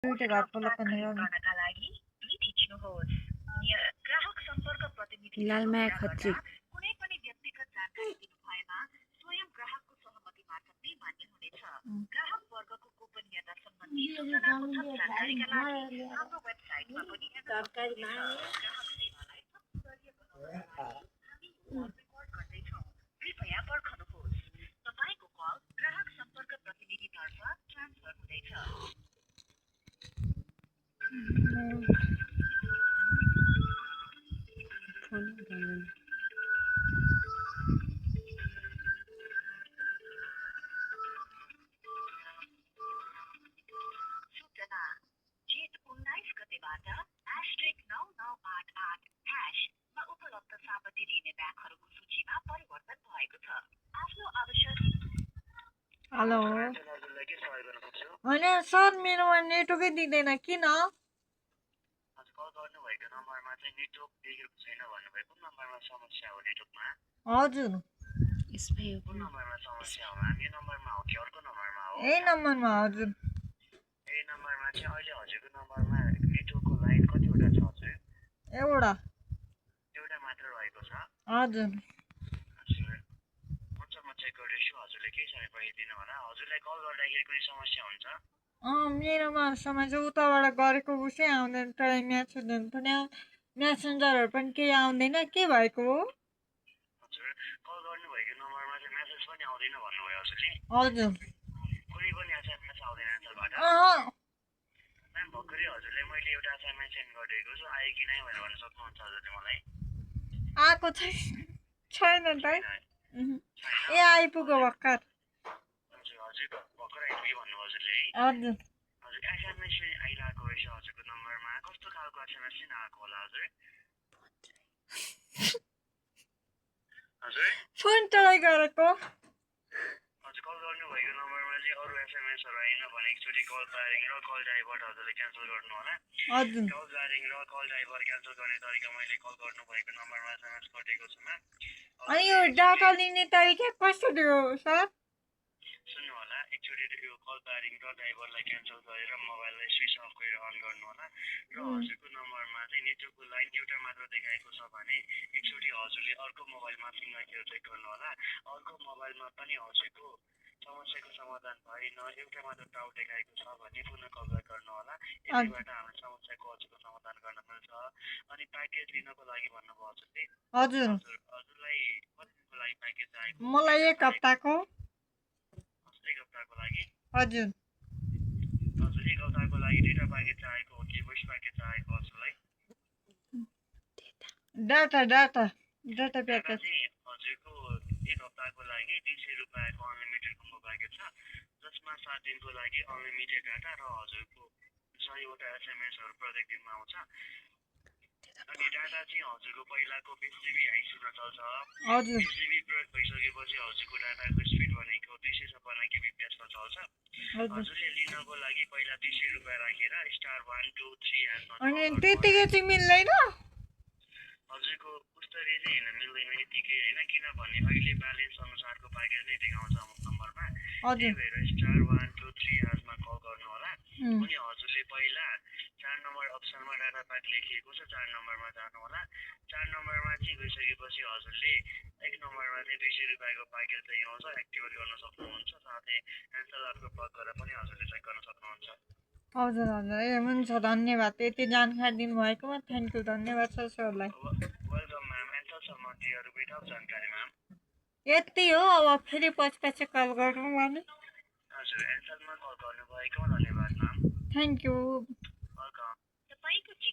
दुईटा घर पल्लो पर्ने गर्नका लागि दुई थिच्नुहोस्। ग्राहक सम्पर्क प्रतिनिधि लालमाया खत्री कुनै पनि व्यक्तिगत जानकारी दिनु भएमा स्वयं ग्राहकको सहमति मार्फत नै मान्य हुनेछ। ग्राहक वर्गको गोपनीयता सम्बन्धी सूचनाको थप जानकारीका लागि हाम्रो वेबसाइटमा पनि ग्राहक सेवालाई स्तरीय बनाउनका लागि हामी कल रेकर्ड गर्दैछौँ। कृपया पर्खनुहोस्। तपाईँको कल ग्राहक सम्पर्क प्रतिनिधितर्फ ट्रान्सफर हुँदैछ। सूचना जेठ 19 गतेबाट #9988# मा उपलब्ध सम्पत्ति लिने ब्याङ्कहरूको सूचीमा परिवर्तन भएको छ। आफ्नो आवश्यक हेलो होइन सर मेरोमा नेटवर्कै दिँदैन किन कल गर्नुभएको नम्बरमा चाहिँ नेटवर्क देखेको छैन भन्नुभयो। कुन नम्बरमा समस्या हो नेटवर्कमा? हजुर कुन नम्बरमा समस्या हो म्याम? यो नम्बरमा हो कि अर्को नम्बरमा हो? यही नम्बरमा हजुर यही नम्बरमा चाहिँ अहिले हजुरको नम्बरमा नेटवर्कको लाइन कतिवटा छ हजुर? एउटा मात्र रहेको छ? हजुर हजुर हुन्छ, म चेक गर्दैछु। हजुरले केही समय पर्खिदिनु होला। हजुरलाई कल गर्दाखेरि कुनै समस्या हुन्छ? मेरोमा समस्या उताबाट गरेको उसै आउँदैन ट्राई म्यासेजहरू पनि म्यासेन्जरहरू पनि केही आउँदैन के भएको हो? हजुर कल गर्नुभएको नम्बरमा चाहिँ मेसेज पनि आउँदैन भन्नुभयो हजुरले? हजुर कुनै पनि एसएमएस आउँदैन एन्सरबाट? म्याम भर्खरै हजुरलाई मैले एउटा एसएमएस सेन्ड गरिदिएको छु, आयो कि नै भनेर भन्न सक्नुहुन्छ हजुरले मलाई? आएको छैन त ए आइपुग्यो भर्खर। हजुर भर्खर आइपुग्यो भन्नुभयो हजुरले है? हजुर हजुर एसएमएस पनि आइरहेको रहेछ हजुरको नम्बरमा। कस्तो खालको एसएमएस चाहिँ आएको होला हजुर? हजुर फोन ट्राई गरेको हजुर कल गर्नुभएको नम्बरमा चाहिँ अरू एसएमएसहरू आएन भने एकचोटि कल ब्यारिङ र कल डाइभर्ट हजुरले क्यान्सल गर्नु होला। हजुर कल ब्यारिङ र कल डाइभर्ट क्यान्सल गर्ने तरिका मैले कल गर्नुभएको नम्बरमा एसएमएस गरिदिएको छु म्याम। अनि यो डाटा लिने तरिका कसरी हो सर? सुन्नु होला, एकचोटि यो कल ब्यारिङ र डाइभर्टलाई क्यान्सल गरेर मोबाइललाई स्विच अफ गरेर अन गर्नु होला र हजुरको नम्बरमा चाहिँ नेटवर्कको लाइन एउटा मात्र देखाएको छ भने एकचोटि हजुरले अर्को मोबाइलमा फिङ्गर चेक गर्नु होला। अर्को मोबाइलमा पनि हजुरको समस्याको समाधान भएन, एउटा मात्र डाउट देखाएको छ भने पुनः कल ब्याक गर्नु होला। यसैबाट हाम्रो समस्याको हजुरको समाधान गर्न मिल्छ। अनि प्याकेज लिनको लागि भन्नुभयो हजुरले? हजुर हजुरलाई कति दिनको लागि प्याकेज चाहिएको? मलाई एक हप्ताको। एक हप्ताको लागि? हजुर हजुर एक हप्ताको लागि दुईटा प्याकेज चाहिएको हो कि भोइस प्याकेज चाहिएको हजुरलाई? डाटा डाटा डाटा प्याकेज चाहिँ हजुरको एक हप्ताको लागि 200 रुपियाँको अनलिमिटेड कम्बो प्याकेज छ, जसमा 7 दिनको लागि अनलिमिटेड डाटा र हजुरको 100वटा एसएमएसहरू प्रत्येक दिनमा आउँछ। अनि डाटा चाहिँ हजुरको पहिलाको 20 GB हाई स्पिडमा चल्छ। हजुर 20 GB प्रयोग भइसकेपछि हजुरको डाटाको स्पिड भनेको 256 kbps-मा चल्छ। हजुरले लिनको लागि पहिला 200 रुपियाँ राखेर *123# अनि त्यतिकै चाहिँ मिल्दैन? हजुरको उस्तरी चाहिँ होइन मिल्दैन यतिकै होइन, किनभने अहिले ब्यालेन्स अनुसारको प्याकेज नै देखाउँछ अमुक नम्बरमा। त्यही भएर *123# कल गर्नु होला। अनि हजुरले पहिला 4 नम्बर अप्सनमा डाटा प्याक लेखिएको छ 4 नम्बरमा जानु होला। 4 नम्बरमा चाहिँ गइसकेपछि हजुरले 1 नम्बरमा चाहिँ 200 रुपियाँको प्याकेज चाहिँ आउँछ, एक्टिभेट गर्न सक्नुहुन्छ। साथै एन्सलरको प्लग गरेर पनि हजुरले चेक गर्न सक्नुहुन्छ। हजुर हजुर ए हुन्छ धन्यवाद यति जानकारी दिनुभएकोमा थ्याङ्क यू धन्यवाद सर सरलाई। Welcome ma'am. एन्सल सम्बन्धी अरू कोही थप जानकारी म्याम? यति हो अब फेरि पछि कल गरौँ भने। हजुर एन्सलमा कल गर्नुभएकोमा धन्यवाद म्याम। Thank you.